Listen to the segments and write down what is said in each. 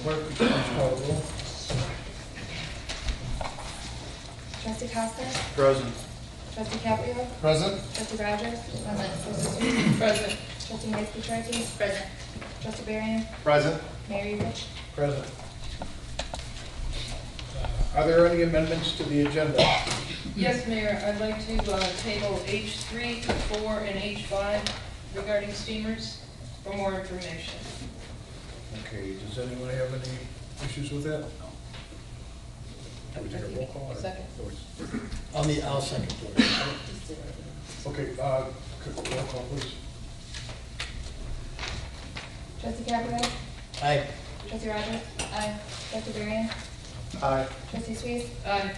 Clerk, please call the roll. Trustee Costa? Present. Trustee Caprio? Present. Trustee Rogers? Present. Trustee Sweet? Present. Trustee Knight-Petrarchi? Present. Trustee Barron? Present. Mayor Rich? Present. Are there any amendments to the agenda? Yes, Mayor, I'd like to table H3 to 4 and H5 regarding steamers for more information. Okay, does anyone have any issues with that? Can we take a roll call? or- Second. I'll second it. Okay, roll call, please. Trustee Caprio? Aye. Trustee Rogers? Aye. Trustee Barron? Aye. Trustee Sweet? Aye.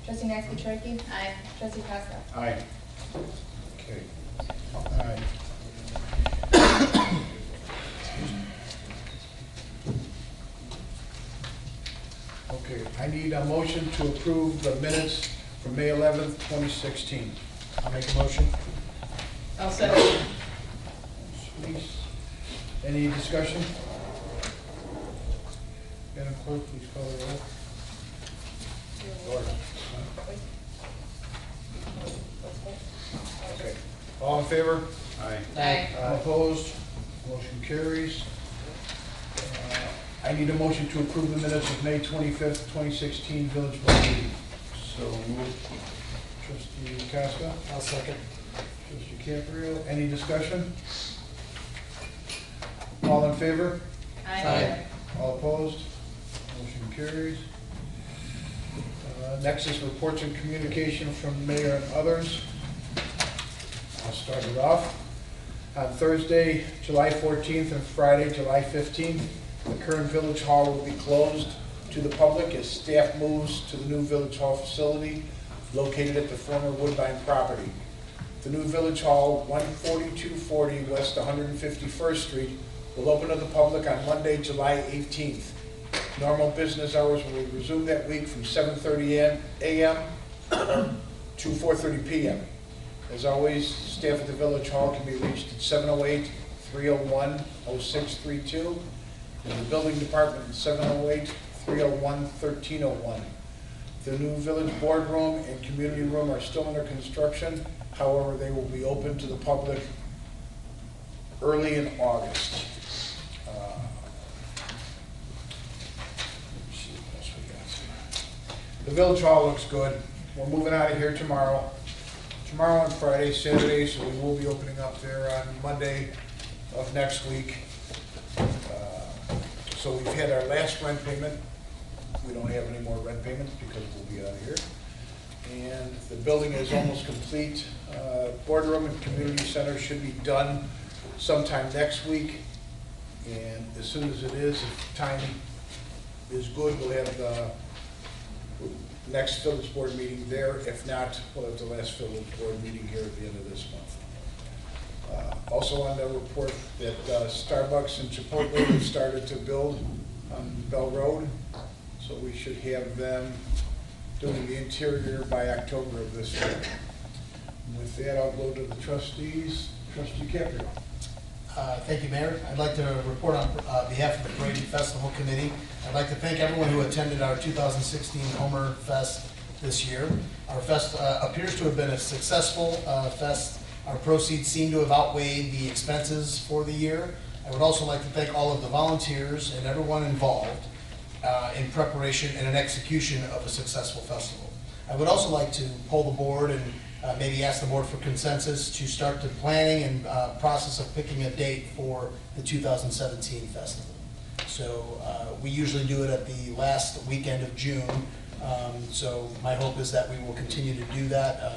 Trustee Knight-Petrarchi? Aye. Trustee Costa? Aye. Okay. All right. Okay, I need a motion to approve the minutes from May 11th, 2016. I'll make a motion. I'll second. Please. Any discussion? Madam Clerk, please call the roll. Okay. All in favor? Aye. Aye. Opposed? Motion carries. I need a motion to approve the minutes of May 25th, 2016 Village Board meeting. So moved. Trustee Casca? I'll second. Trustee Caprio? Any discussion? All in favor? Aye. All opposed? Motion carries. Next is reports and communication from the mayor and others. I'll start it off. On Thursday, July 14th and Friday, July 15th, the current Village Hall will be closed to the public as staff moves to the new Village Hall facility located at the former Woodbine property. The new Village Hall, 14240 West 151st Street, will open to the public on Monday, July 18th. Normal business hours will resume that week from 7:30 a.m. to 4:30 p.m. As always, staff at the Village Hall can be reached at 708-301-0632, and the building department at 708-301-1301. The new Village Boardroom and Community Room are still under construction. However, they will be open to the public early in August. Let's see what else we got here. The Village Hall looks good. We're moving out of here tomorrow. Tomorrow and Friday, Saturday, so we will be opening up there on Monday of next week. So we've had our last rent payment. We don't have any more rent payments because we'll be out of here. And the building is almost complete. Boardroom and community center should be done sometime next week. And as soon as it is, if time is good, we'll have the next village board meeting there. If not, we'll have the last village board meeting here at the end of this month. Also on the report that Starbucks and Chipotle have started to build on Bell Road. So we should have them doing the interior by October of this year. And with that, I'll go to the trustees. Trustee Caprio. Thank you, Mayor. I'd like to report on behalf of the Parade and Festival Committee. I'd like to thank everyone who attended our 2016 Homer Fest this year. Our fest appears to have been a successful fest. Our proceeds seem to have outweighed the expenses for the year. I would also like to thank all of the volunteers and everyone involved in preparation and an execution of a successful festival. I would also like to poll the board and maybe ask the board for consensus to start the planning and process of picking a date for the 2017 festival. So we usually do it at the last weekend of June. So my hope is that we will continue to do that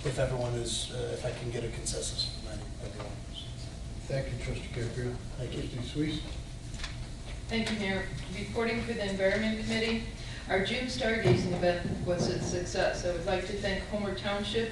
if everyone is, if I can get a consensus from everyone. Thank you, Trustee Caprio. Thank you. Trustee Suisse. Thank you, Mayor. Reporting for the Environment Committee, our June stargazing event was a success. I would like to thank Homer Township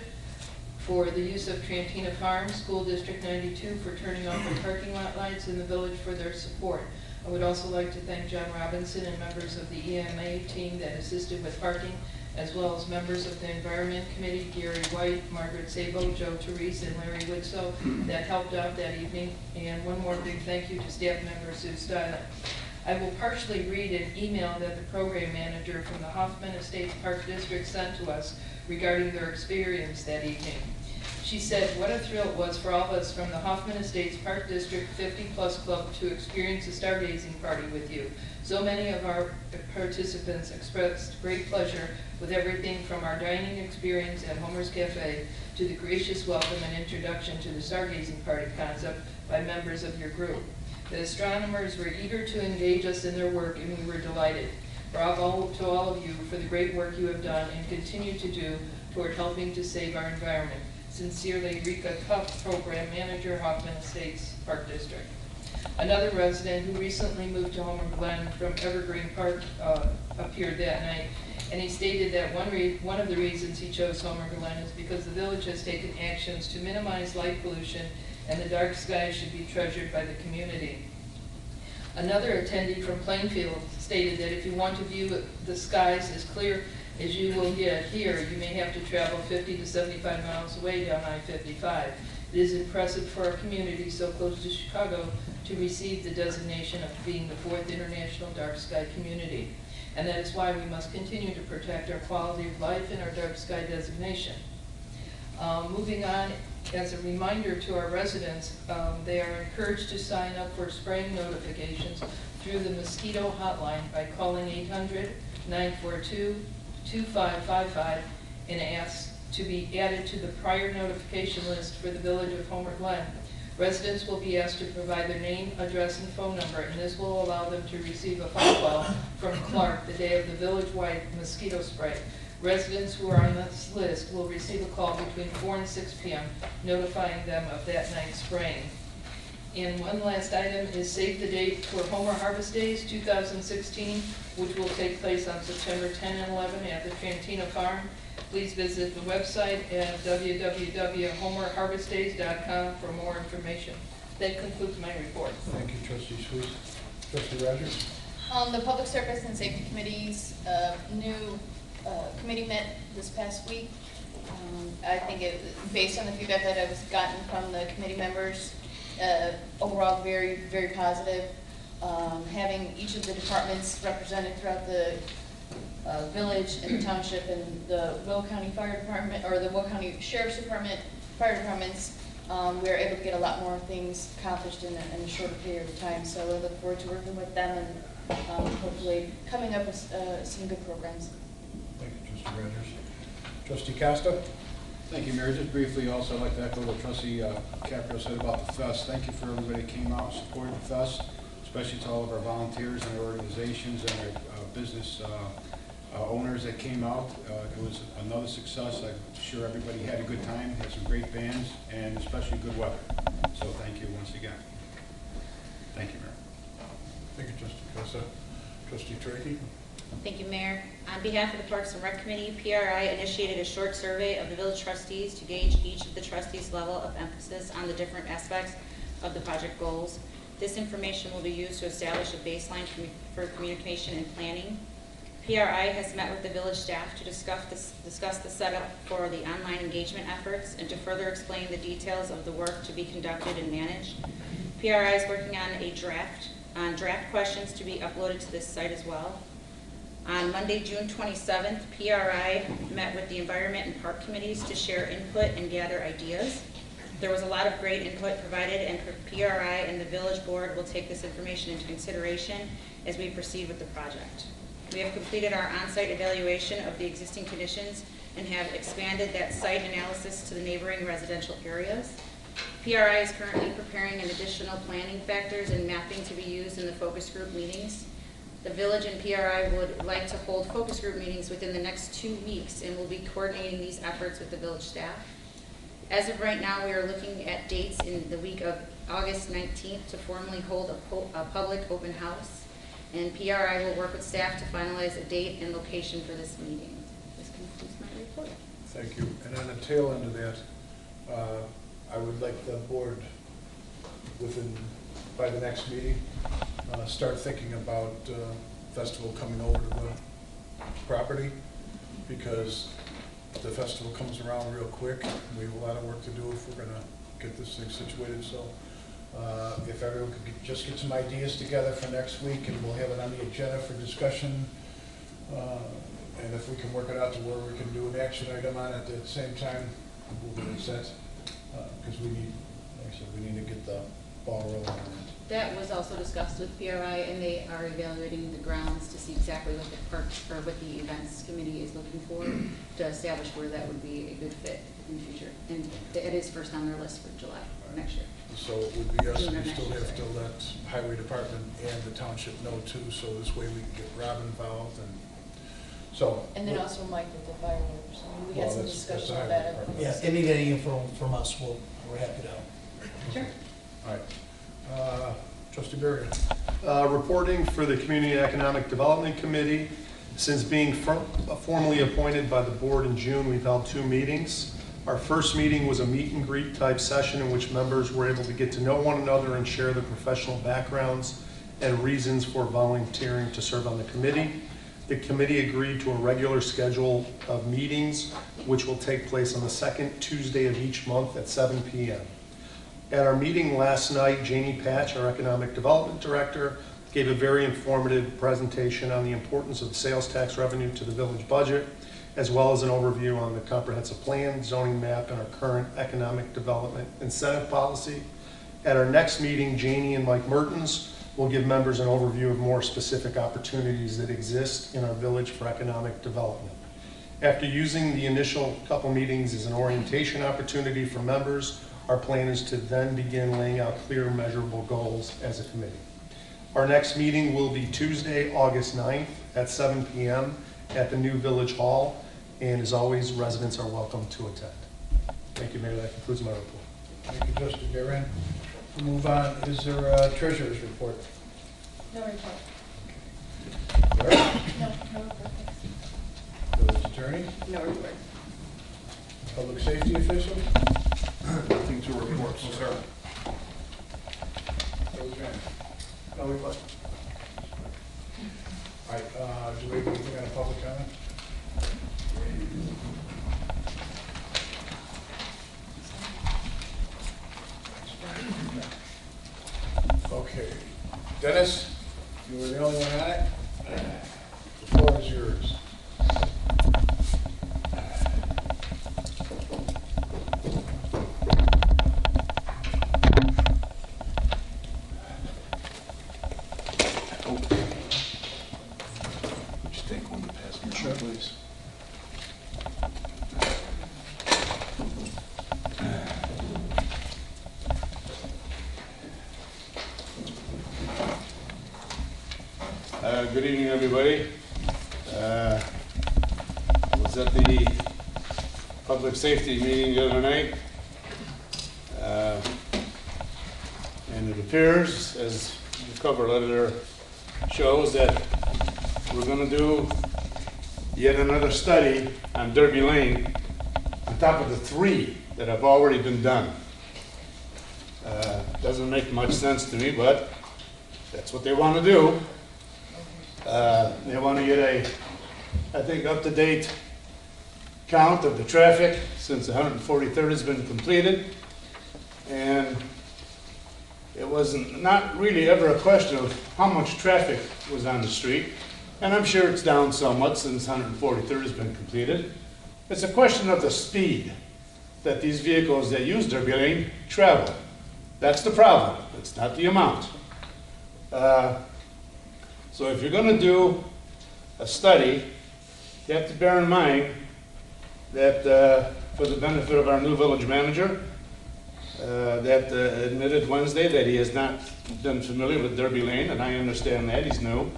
for the use of Trantina Farm, School District 92 for turning off the parking lot lights, and the village for their support. I would also like to thank John Robinson and members of the EMA team that assisted with parking, as well as members of the Environment Committee, Gary White, Margaret Sabo, Joe Therese, and Larry Woodsoe that helped out that evening. And one more big thank you to staff members who I will partially read an email that the program manager from the Hoffman Estates Park District sent to us regarding their experience that evening. She said, "What a thrill it was for all of us from the Hoffman Estates Park District 50-plus Club to experience a stargazing party with you. So many of our participants expressed great pleasure with everything from our dining experience at Homer's Cafe to the gracious welcome and introduction to the stargazing party concept by members of your group. The astronomers were eager to engage us in their work, and we were delighted. Bravo to all of you for the great work you have done and continue to do toward helping to save our environment. Sincerely, Rika Cuff, Program Manager, Hoffman Estates Park District." Another resident who recently moved to Homer Glen from Evergreen Park appeared that night, and he stated that one of the reasons he chose Homer Glen is because the village has taken actions to minimize light pollution, and the dark sky should be treasured by the community. Another attendee from Plainfield stated that if you want to view the skies as clear as you will get here, you may have to travel 50 to 75 miles away down I-55. It is impressive for our community so close to Chicago to receive the designation of being the 4th International Dark Sky Community. And that is why we must continue to protect our quality of life and our dark sky designation. Moving on, as a reminder to our residents, they are encouraged to sign up for spraying notifications through the mosquito hotline by calling 800-942-2555 and ask to be added to the prior notification list for the Village of Homer Glen. Residents will be asked to provide their name, address, and phone number, and this will allow them to receive a phone call from Clark the day of the village-wide mosquito spray. Residents who are on this list will receive a call between 4 and 6 p.m. notifying them of that night's spraying. And one last item is save the date for Homer Harvest Days 2016, which will take place on September 10 and 11 at the Trantina Farm. Please visit the website at www.homerharvestdays.com for more information. That concludes my report. Thank you, Trustee Sweet. Trustee Rogers? The Public Service and Safety Committee's new committee met this past week. I think based on the feedback that I was gotten from the committee members, overall very, very positive. Having each of the departments represented throughout the village and the township and the Will County Fire Department, or the Will County Sheriff's Department, fire departments, we were able to get a lot more things accomplished in a shorter period of time. So I look forward to working with them and hopefully coming up with some good programs. Thank you, Trustee Rogers. Trustee Costa? Thank you, Mayor. Just briefly, also I'd like to echo what Trustee Caprio said about the fest. Thank you for everybody that came out and supported the fest, especially to all of our volunteers and our organizations and our business owners that came out. It was another success. I'm sure everybody had a good time, had some great bands, and especially good weather. So thank you once again. Thank you, Mayor. Thank you, Trustee Costa. Trustee Turkey? Thank you, Mayor. On behalf of the Parks and Rec Committee, PRI initiated a short survey of the village trustees to gauge each of the trustees' level of emphasis on the different aspects of the project goals. This information will be used to establish a baseline for communication and planning. PRI has met with the village staff to discuss the setup for the online engagement efforts and to further explain the details of the work to be conducted and managed. PRI is working on draft questions to be uploaded to this site as well. On Monday, June 27th, PRI met with the Environment and Park Committees to share input and gather ideas. There was a lot of great input provided, and PRI and the Village Board will take this information into consideration as we proceed with the project. We have completed our on-site evaluation of the existing conditions and have expanded that site analysis to the neighboring residential areas. PRI is currently preparing an additional planning factors and mapping to be used in the focus group meetings. The village and PRI would like to hold focus group meetings within the next 2 weeks and will be coordinating these efforts with the village staff. As of right now, we are looking at dates in the week of August 19th to formally hold a public open house. And PRI will work with staff to finalize a date and location for this meeting. This concludes my report. Thank you. And on the tail end of that, I would like the board, by the next meeting, start thinking about festival coming over to the property, because the festival comes around real quick. We have a lot of work to do if we're going to get this thing situated. So If everyone could just get some ideas together for next week, and we'll have it on the agenda for discussion. And if we can work it out to where we can do an action item on it at the same time, we'll get it set. Because we need, like I said, we need to get the ball rolling on it. That was also discussed with PRI, and they are evaluating the grounds to see exactly what the parks, or what the events committee is looking for, to establish where that would be a good fit in the future. And it is first on their list for July next year. So it would be us, June we of still next year, have to let highway department and the township know too, so this way we can get Rob involved, and so. And then also Mike with the fireworks. I mean, we had Well, some that's discussion the about highway that. department. Yeah, if they need any info from us, we're happy to help. Sure. All right. Trustee Bergen. Reporting for the Community and Economic Development Committee. Since being formally appointed by the board in June, we've held 2 meetings. Our first meeting was a meet and greet type session in which members were able to get to know one another and share their professional backgrounds and reasons for volunteering to serve on the committee. The committee agreed to a regular schedule of meetings, which will take place on the second Tuesday of each month at 7 p.m. At our meeting last night, Janie Patch, our Economic Development Director, gave a very informative presentation on the importance of sales tax revenue to the village budget, as well as an overview on the comprehensive plan, zoning map, and our current economic development incentive policy. At our next meeting, Janie and Mike Mertens will give members an overview of more specific opportunities that exist in our village for economic development. After using the initial couple meetings as an orientation opportunity for members, our plan is to then begin laying out clear, measurable goals as a committee. Our next meeting will be Tuesday, August 9th at 7 p.m. at the new Village Hall, and as always, residents are welcome to attend. Thank you, Mayor. That concludes my report. Thank you, Trustee Bergen. We'll move on. Is there a treasurer's report? No report. Clerk? No report. Village attorney? No report. Public safety official? Nothing to report, sir. Roseanne? No report. All right, do we have anything on a public comment? Okay. Dennis, you were the only one on it? The floor is yours. Would you take one to pass me? Sure, please. Good evening, everybody. I was at the public safety meeting the other night, and it appears, as the cover letter shows, that we're going to do yet another study on Derby Lane on top of the 3 that have already been done. Doesn't make much sense to me, but that's what they want to do. They want to get I think, up-to-date count of the traffic since 143rd has been completed. And it was not really ever a question of how much traffic was on the street. And I'm sure it's down somewhat since 143rd has been completed. It's a question of the speed that these vehicles that use Derby Lane travel. That's the problem. It's not the amount. So if you're going to do a study, you have to bear in mind that for the benefit of our new village manager, that admitted Wednesday that he has not been familiar with Derby Lane, and I understand that, he's new.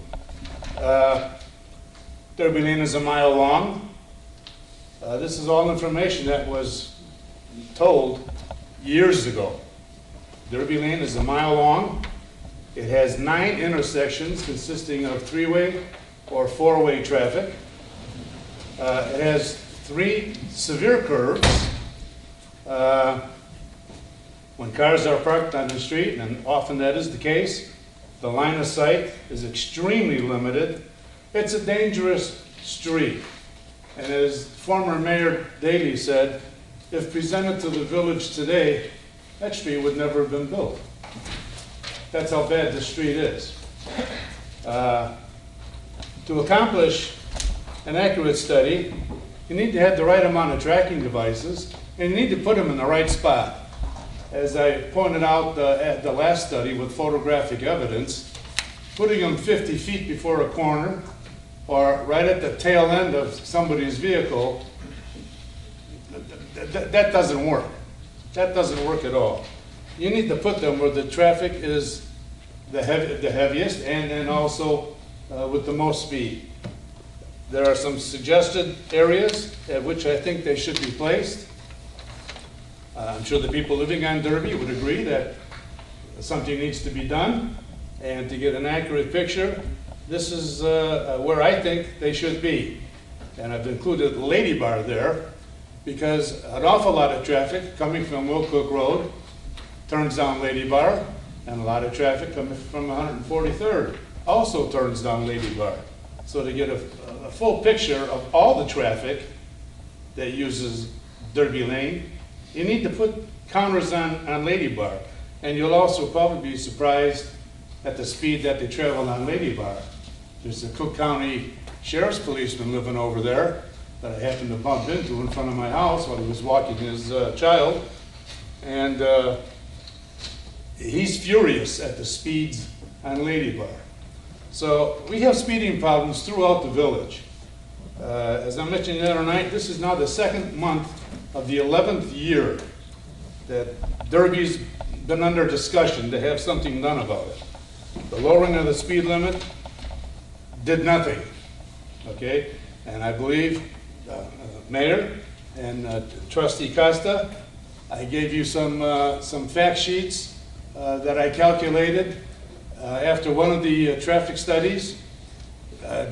Derby Lane is a mile long. This is all information that was told years ago. Derby Lane is a mile long. It has 9 intersections consisting of 3-way or 4-way traffic. It has 3 severe curves. When cars are parked on the street, and often that is the case, the line of sight is extremely limited. It's a dangerous street. And as former Mayor Daley said, if presented to the village today, that street would never have been built. That's how bad the street is. To accomplish an accurate study, you need to have the right amount of tracking devices, and you need to put them in the right spot. As I pointed out at the last study with photographic evidence, putting them 50 feet before a corner or right at the tail end of somebody's vehicle, that doesn't work. That doesn't work at all. You need to put them where the traffic is the heaviest and also with the most speed. There are some suggested areas at which I think they should be placed. I'm sure the people living on Derby would agree that something needs to be done. And to get an accurate picture, this is where I think they should be. And I've included Lady Bar there because an awful lot of traffic coming from Wilcook Road turns down Lady Bar, and a lot of traffic coming from 143rd also turns down Lady Bar. So to get a full picture of all the traffic that uses Derby Lane, you need to put counters on Lady Bar. And you'll also probably be surprised at the speed that they travel on Lady Bar. There's a Cook County Sheriff's policeman living over there that I happened to bump into in front of my house while he was walking his child. And he's furious at the speeds on Lady Bar. So we have speeding problems throughout the village. As I mentioned the other night, this is now the second month of the 11th year that Derby's been under discussion to have something done about it. The lowering of the speed limit did nothing, okay? And I believe, Mayor and Trustee Costa, I gave you some fact sheets that I calculated after one of the traffic studies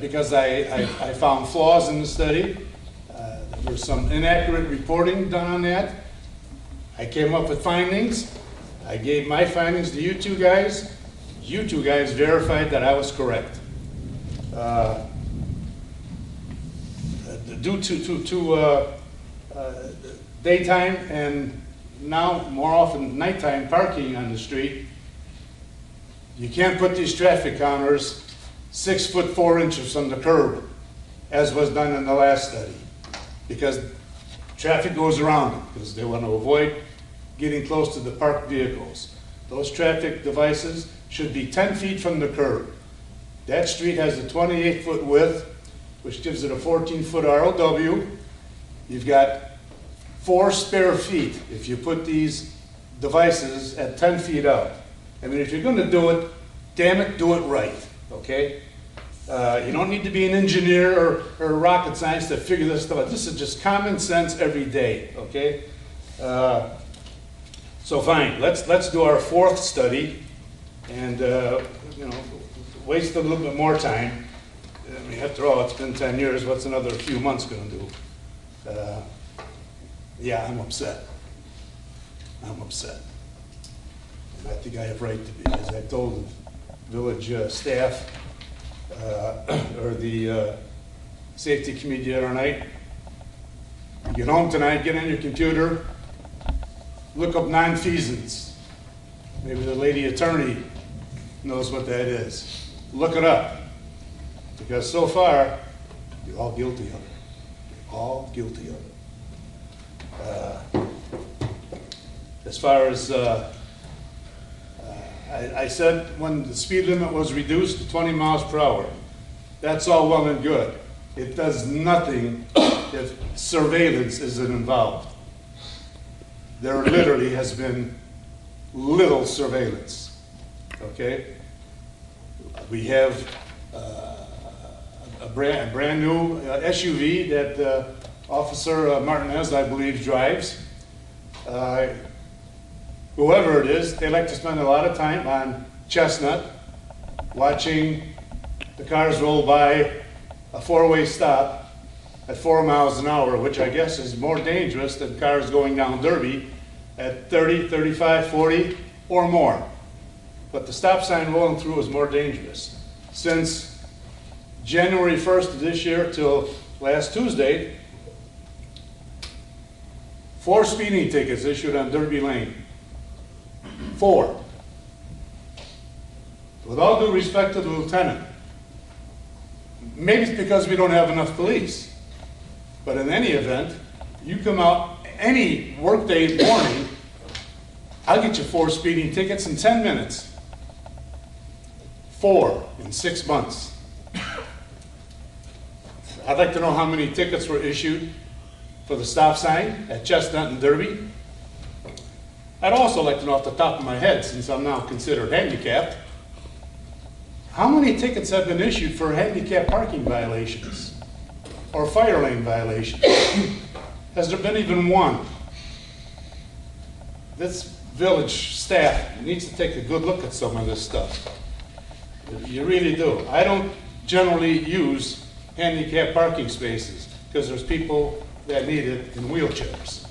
because I found flaws in the study. There was some inaccurate reporting done on that. I came up with findings. I gave my findings to you two guys. You two guys verified that I was correct. Due to daytime and now more often nighttime parking on the street, you can't put these traffic counters 6 foot 4 inches from the curb, as was done in the last study, because traffic goes around them because they want to avoid getting close to the parked vehicles. Those traffic devices should be 10 feet from the curb. That street has a 28-foot width, which gives it a 14-foot ROW. You've got 4 spare feet if you put these devices at 10 feet out. I mean, if you're going to do it, damn it, do it right, okay? You don't need to be an engineer or rocket science to figure this stuff out. This is just common sense every day, okay? So fine, let's do our 4th study and waste a little bit more time. I mean, after all, it's been 10 years. What's another few months going to do? Yeah, I'm upset. I'm upset. And I think I have right to be. As I told the village staff or the safety committee the other night, you get home tonight, get on your computer, look up nonfeasance. Maybe the lady attorney knows what that is. Look it up. Because so far, you're all guilty of it. You're all guilty of it. As far as, I said when the speed limit was reduced to 20 miles per hour, that's all well and good. It does nothing if surveillance isn't involved. There literally has been little surveillance, okay? We have a brand new SUV that Officer Martinez, I believe, drives. Whoever it is, they like to spend a lot of time on Chestnut, watching the cars roll by a 4-way stop at 4 miles an hour, which I guess is more dangerous than cars going down Derby at 30, 35, 40, or more. But the stop sign rolling through is more dangerous. Since January 1st of this year till last Tuesday, 4 speeding tickets issued on Derby Lane. 4. with all due respect to the lieutenant, maybe it's because we don't have enough police, but in any event, you come out any workday morning, I'll get you 4 speeding tickets in 10 minutes. 4 in 6 months. I'd like to know how many tickets were issued for the stop sign at Chestnut and Derby. I'd also like to know off the top of my head, since I'm now considered handicapped, how many tickets have been issued for handicap parking violations or fire lane violations? Has there been even one? This village staff needs to take a good look at some of this stuff. You really do. I don't generally use handicap parking spaces because there's people that need it in wheelchairs.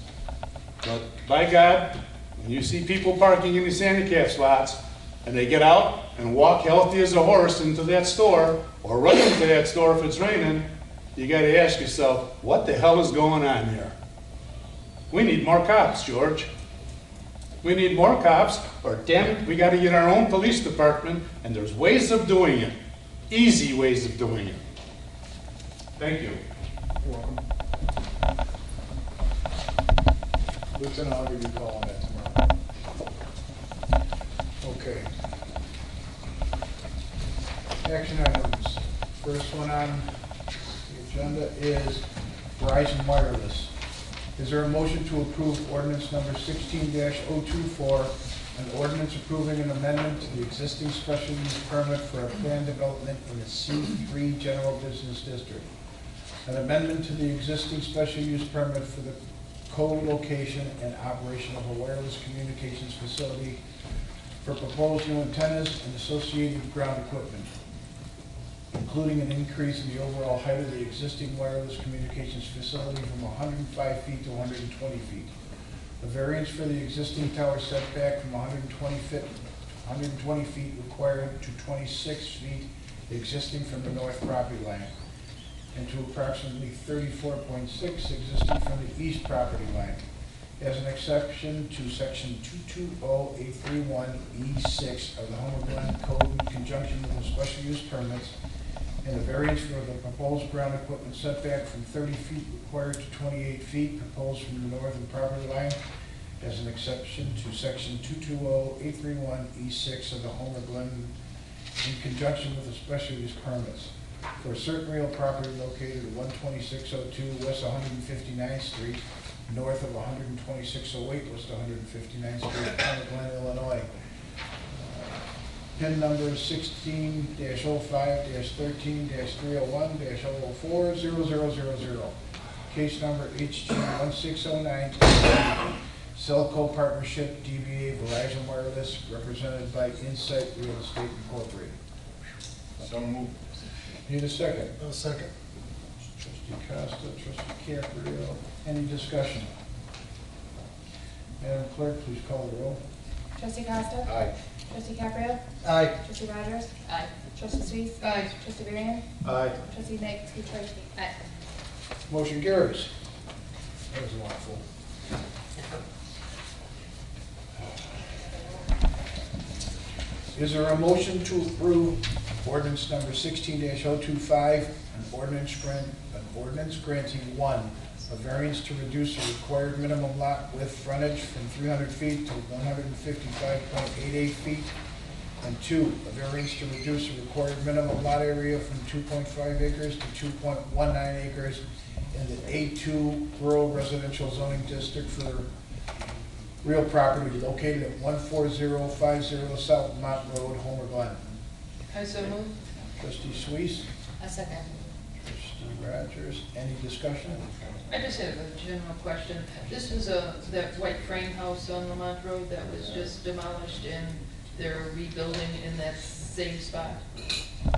But by God, when you see people parking in these handicap spots and they get out and walk healthy as a horse into that store or run into that store if it's raining, you got to ask yourself, what the hell is going on here? We need more cops, George. We need more cops, or damn it, we got to get our own police department, and there's ways of doing it. Easy ways of doing it. Thank you. You're welcome. Lieutenant, I'll give you a call on that tomorrow. Okay. Action items. First one on the agenda is Verizon Wireless. Is there a motion to approve ordinance number 16-024, an ordinance approving an amendment to the existing special use permit for a planned development in the C3 General Business District? An amendment to the existing special use permit for the co-location and operation of a wireless communications facility for proposed new antennas and associated ground equipment, including an increase in the overall height of the existing wireless communications facility from 105 feet to 120 feet. A variance for the existing tower setback from 120 feet required to 26 feet existing from the north property line, and to approximately 34.6 existing from the east property line, as an exception to section 220831E6 of the Homer Glen Code in conjunction with the special use permits, and a variance for the proposed ground equipment setback from 30 feet required to 28 feet proposed from the northern property line, as an exception to section 220831E6 of the Homer Glen in conjunction with the special use permits, for a certain real property located at 12602 West 159th Street, north of 12608 West 159th Street, Homer Glen, Illinois. PIN number 16-05-13-301-004-0000. Case number HG1609. Cellco Partnership, DBA Verizon Wireless, represented by Insight Real Estate Incorporated. So moved. Need a second? A second. Trustee Costa, trustee Caprio, any discussion? Madam Clerk, please call the roll. Trustee Costa? Aye. Trustee Caprio? Aye. Trustee Rogers? Aye. Trustee Suisse? Aye. Trustee Varian? Aye. Trustee Trustee. Aye. Motion carries. That was a mouthful. Is there a motion to approve ordinance number 16-025, an ordinance granting, 1, a variance to reduce the required minimum lot width frontage from 300 feet to 155.88 feet, and 2, a variance to reduce the required minimum lot area from 2.5 acres to 2.19 acres in the A2 rural residential zoning district for the real property located at 14050 South Lemont Road, Homer Glen. I so move. Trustee Suisse, A second. trustee Rogers, any discussion? I just have a general question. This was that white frame house on Lemont Road that was just demolished and they're rebuilding in that same spot. The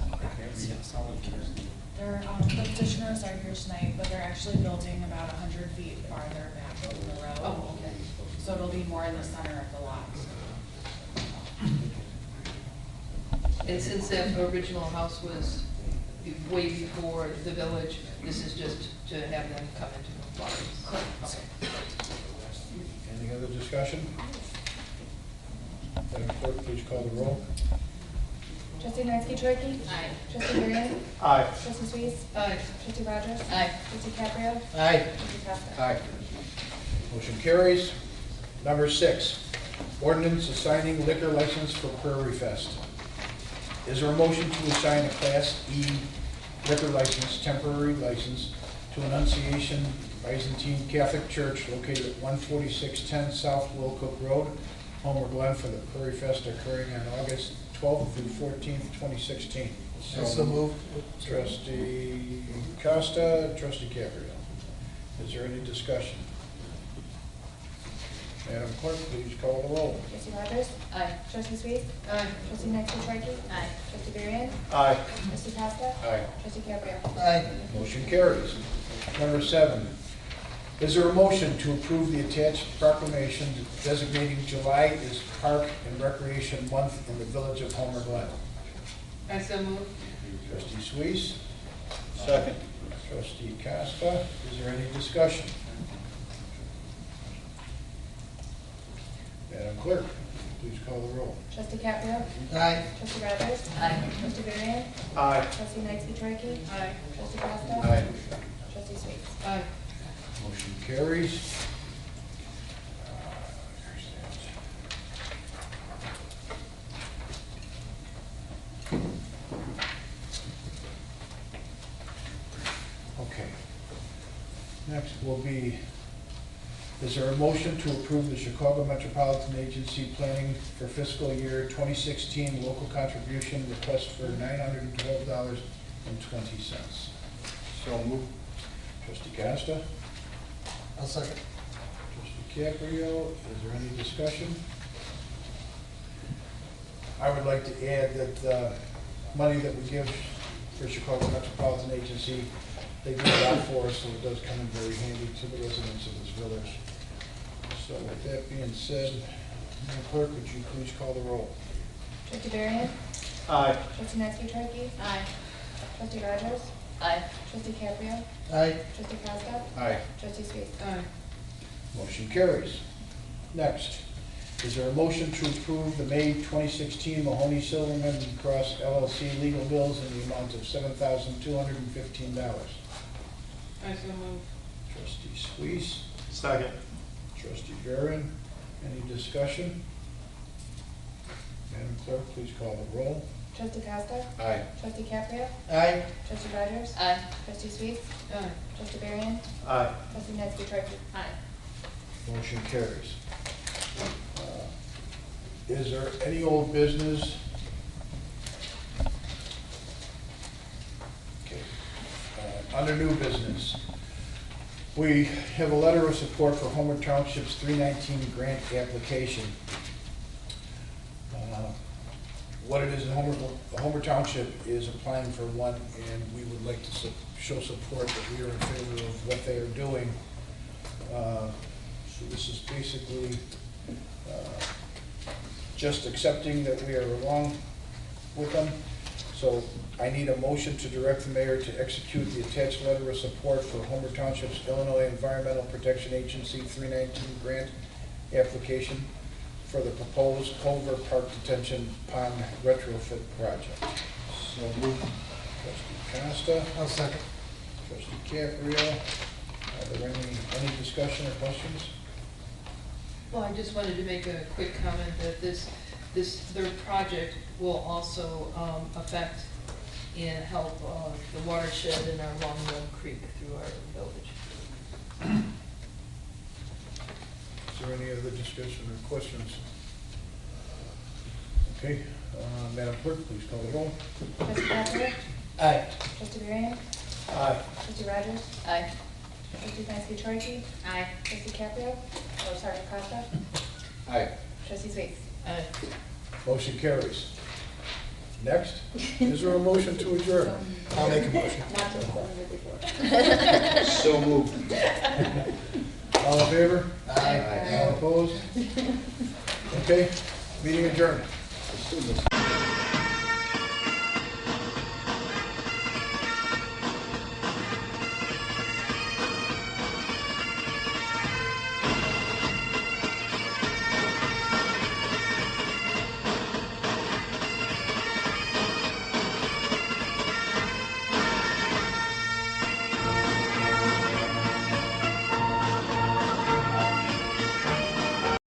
petitioners are here tonight, but they're actually building about 100 feet farther back from the road. Oh, okay. So it'll be more in the center of the lot. And since that original house was way before the village, this is just to have them come into compliance. Correct. Any other discussion? Madam Clerk, please call the roll. Trustee Nancy Aye. Trustee Marion. Aye. Trustee Sweet. Aye. Trustee Rogers. Aye. Trustee Caprio. Aye. Trustee Costa. Aye. Motion carries. Number 6, ordinance assigning liquor license for Prairie Fest. Is there a motion to assign a Class E liquor license, temporary license, to Annunciation Byzantine Catholic Church located at 14610 South Wilcook Road, Homer, Glen, for the Prairie Fest occurring on August 12th through 14th, 2016? So moved. Trustee Costa, Trustee Caprio. Is there any discussion? Madam Clerk, please call the roll. Trustee Rogers. Aye. Trustee Sweet. Aye. Trustee Nancy Aye. Trustee Marion. Aye. Trustee Costa. Aye. Trustee Caprio. Aye. Motion carries. Number 7, is there a motion to approve the attached proclamation designating July as Park and Recreation Month in the Village of Homer Glen? I so move. Trustee Suisse. Second. Trustee Costa. Is there any discussion? Madam Clerk, please call the roll. Trustee Caprio. Aye. Trustee Rogers. Aye. Trustee Marion. Aye. Trustee Nancy Aye. Trustee Costa. Aye. Trustee Sweet. Aye. Motion carries. Okay. Next will be, is there a motion to approve the Chicago Metropolitan Agency planning for fiscal year 2016 local contribution request for $912.20? So moved. Trustee Costa? I'll second. Trustee Caprio, is there any discussion? I would like to add that the money that we give for Chicago Metropolitan Agency, they do a lot for us, so it does come in very handy to the residents of this village. So with that being said, Madam Clerk, would you please call the roll? Trustee Marion. Aye. Trustee Nancy Aye. Trustee Rogers. Aye. Trustee Caprio. Aye. Trustee Costa. Aye. Trustee Sweet. Aye. Motion carries. Next, is there a motion to approve the May 2016 Mahoney Silverman Cross LLC legal bills in the amount of $7,215? I so move. Trustee Squeeze, Second. Trustee Varian, any discussion? Madam Clerk, please call the roll. Trustee Costa. Aye. Trustee Caprio. Aye. Trustee Rogers. Aye. Trustee Sweet. Aye. Trustee Marion. Aye. Trustee Nancy Aye. Motion carries. Is there any old business? Okay. Under new business, we have a letter of support for Homer Township's 319 grant application. What it is in Homer Township is applying for one, and we would like to show support that we are in favor of what they are doing. So this is basically just accepting that we are along with them. So I need a motion to direct the mayor to execute the attached letter of support for Homer Township's Illinois Environmental Protection Agency 319 grant application for the proposed Culver Park Detention Pond retrofit project. So moved. Trustee Costa, I'll second. Trustee Caprio. Are there any discussion or questions? Well, I just wanted to make a quick comment that their project will also affect and help the watershed in our Long Run Creek through our village. Is there any other discussion or questions? Okay, Madam Clerk, please call the roll. Trustee Caprio. Aye. Trustee Marion. Aye. Trustee Rogers. Aye. Trustee Nancy Aye. Trustee Caprio. Oh, sorry, Costa. Aye. Trustee Sweet. Aye. Motion carries. Next, is there a motion to adjourn? I'll make a motion. Not to before. So moved. All in favor? Aye. All opposed? Okay, meeting adjourned. Let's do this.